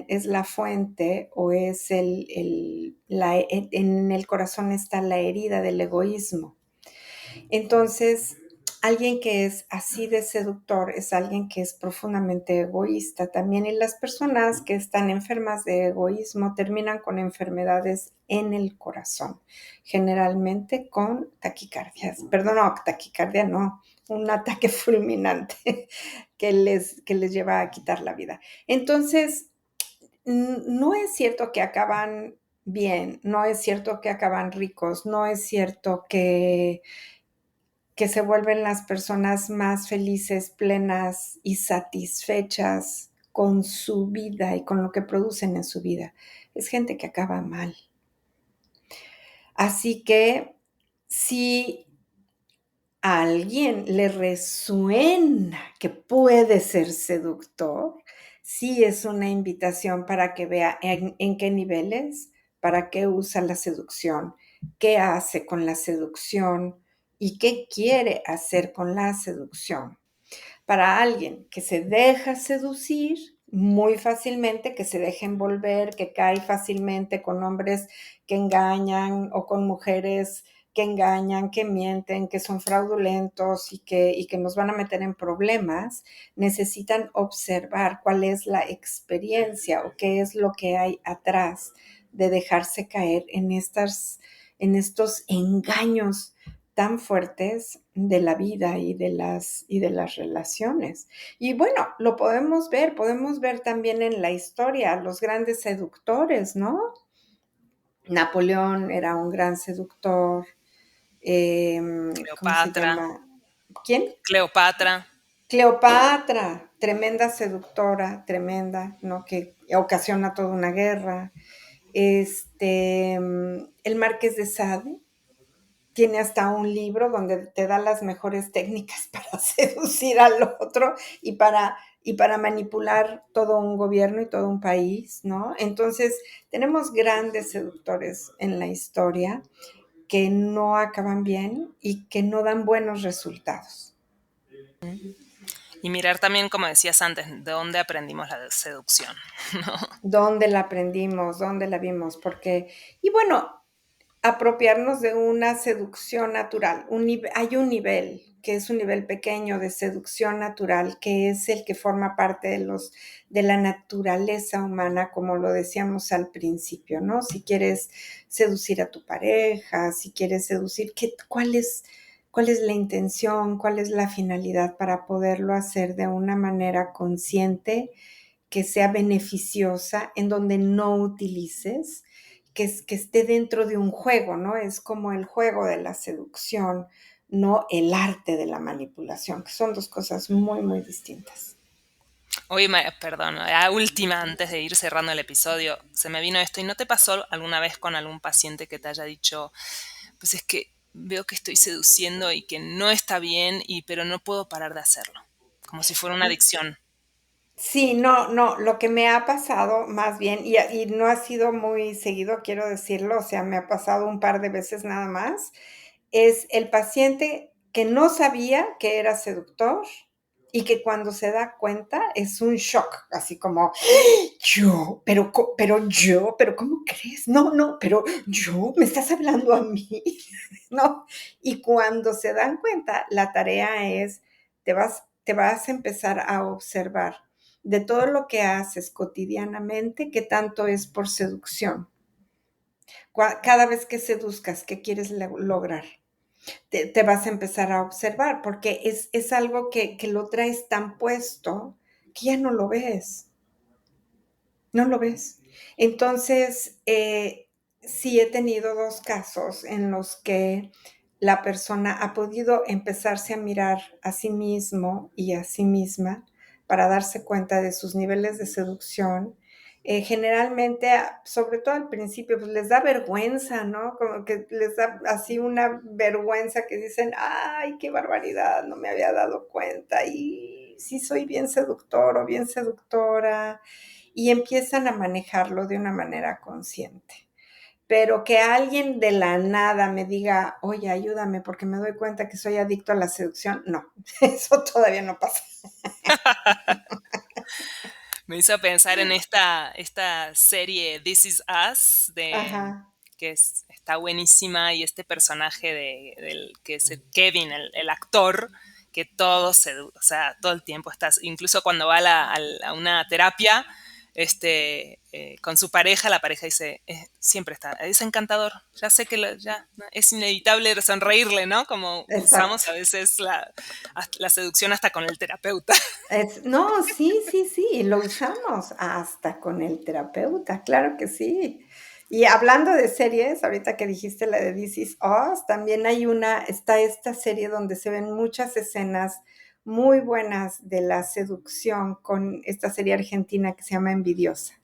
es la fuente o es en el corazón está la herida del egoísmo. Entonces, alguien que es así de seductor es alguien que es profundamente egoísta también. Y las personas que están enfermas de egoísmo terminan con enfermedades en el corazón, generalmente con taquicardias. Perdón, no, taquicardia no, un ataque fulminante que les lleva a quitar la vida. Entonces, no es cierto que acaban bien, no es cierto que acaban ricos, no es cierto que se vuelven las personas más felices, plenas y satisfechas con su vida y con lo que producen en su vida. Es gente que acaba mal. Así que si a alguien le resuena que puede ser seductor, sí es una invitación para que vea en qué niveles, para qué usa la seducción, qué hace con la seducción y qué quiere hacer con la seducción. Para alguien que se deja seducir muy fácilmente, que se deja envolver, que cae fácilmente con hombres que engañan o con mujeres que engañan, que mienten, que son fraudulentos y que nos van a meter en problemas, necesitan observar cuál es la experiencia o qué es lo que hay atrás de dejarse caer en estos engaños tan fuertes de la vida y de las relaciones. Y bueno, lo podemos ver también en la historia, los grandes seductores, ¿no? Napoleón era un gran seductor. ¿Cómo se Cleopatra, llama? ¿Quién? Cleopatra. Cleopatra, tremenda seductora, tremenda, ¿no? Que ocasiona toda una guerra. El Marqués de Sade, tiene hasta un libro donde te da las mejores técnicas para seducir al otro y para manipular todo un gobierno y todo un país, ¿no? Entonces, tenemos grandes seductores en la historia que no acaban bien y que no dan buenos resultados. Y mirar también, como decías antes, de dónde aprendimos la seducción, ¿no? ¿Dónde la aprendimos? ¿Dónde la vimos? Porque, y bueno, apropiarnos de una seducción natural. Hay un nivel que es un nivel pequeño de seducción natural, que es el que forma parte de la naturaleza humana, como lo decíamos al principio, ¿no? Si quieres seducir a tu pareja, si quieres seducir, cuál es la intención, cuál es la finalidad para poderlo hacer de una manera consciente, que sea beneficiosa, en donde no utilices, que esté dentro de un juego, ¿no? Es como el juego de la seducción, no el arte de la manipulación, que son dos cosas muy, muy distintas. Oye, perdón, la última antes de ir cerrando el episodio, se me vino esto. ¿Y no te pasó alguna vez con algún paciente que te haya dicho, pues es que veo que estoy seduciendo y que no está bien, pero no puedo parar de hacerlo? Como si fuera una adicción. Sí, no, lo que me ha pasado más bien, y no ha sido muy seguido, quiero decirlo, o sea, me ha pasado un par de veces nada más, es el paciente que no sabía que era seductor y que cuando se da cuenta es un shock, así como, pero ¿cómo crees? No, pero yo, ¿me estás hablando a mí? ¿No? Y cuando se dan cuenta, la tarea es, te vas a empezar a observar de todo lo que haces cotidianamente, qué tanto es por seducción. Cada vez que seduzcas, ¿qué quieres lograr? Te vas a empezar a observar, porque es algo que lo traes tan puesto que ya no lo ves, no lo ves. Entonces, sí he tenido dos casos en los que la persona ha podido empezarse a mirar a sí mismo y a sí misma para darse cuenta de sus niveles de seducción. Generalmente, sobre todo al principio, pues les da vergüenza, ¿no? Como que les da así una vergüenza que dicen, ay, qué barbaridad, no me había dado cuenta y sí soy bien seductor o bien seductora, y empiezan a manejarlo de una manera consciente. Pero que alguien de la nada me diga, oye, ayúdame porque me doy cuenta que soy adicto a la seducción, no, eso todavía no pasa. Me hizo pensar en esta serie This Is Us, Ajá, que está buenísima, y este personaje del que es Kevin, el actor, que o sea, todo el tiempo estás, incluso cuando va a una terapia, con su pareja, la pareja dice, siempre está, es encantador, ya sé que ya es inevitable sonreírle, ¿no? Como exacto. usamos a veces la seducción hasta con el terapeuta. No, sí, sí, sí, lo usamos hasta con el terapeuta, claro que sí. Y hablando de series, ahorita que dijiste la de This Is Us, también está esta serie donde se ven muchas escenas muy buenas de la seducción con esta serie argentina que se llama Envidiosa.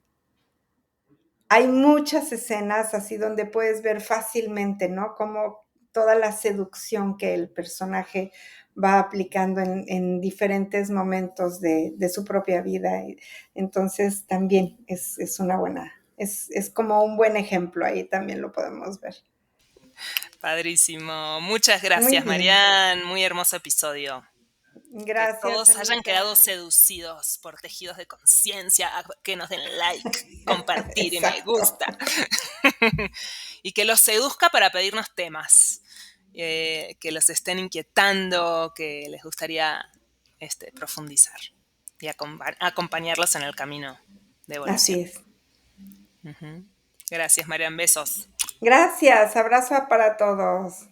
Hay muchas escenas así donde puedes ver fácilmente, ¿no? Como toda la seducción que el personaje va aplicando en diferentes momentos de su propia vida. Entonces también es una buena, es como un buen ejemplo, ahí también lo podemos ver. Padrísimo. Muchas Muy gracias, bien. Marian. Muy hermoso episodio. Que Gracias, todos hayan quedado Anita. seducidos, protegidos de conciencia, que nos den like, compartir y me Exacto. gusta. Y que los seduzca para pedirnos temas, que los estén inquietando, que les gustaría profundizar y acompañarlos en el camino de Así evolución. es. Ujú. Gracias, Marian. Besos. Gracias. Abrazo para todos.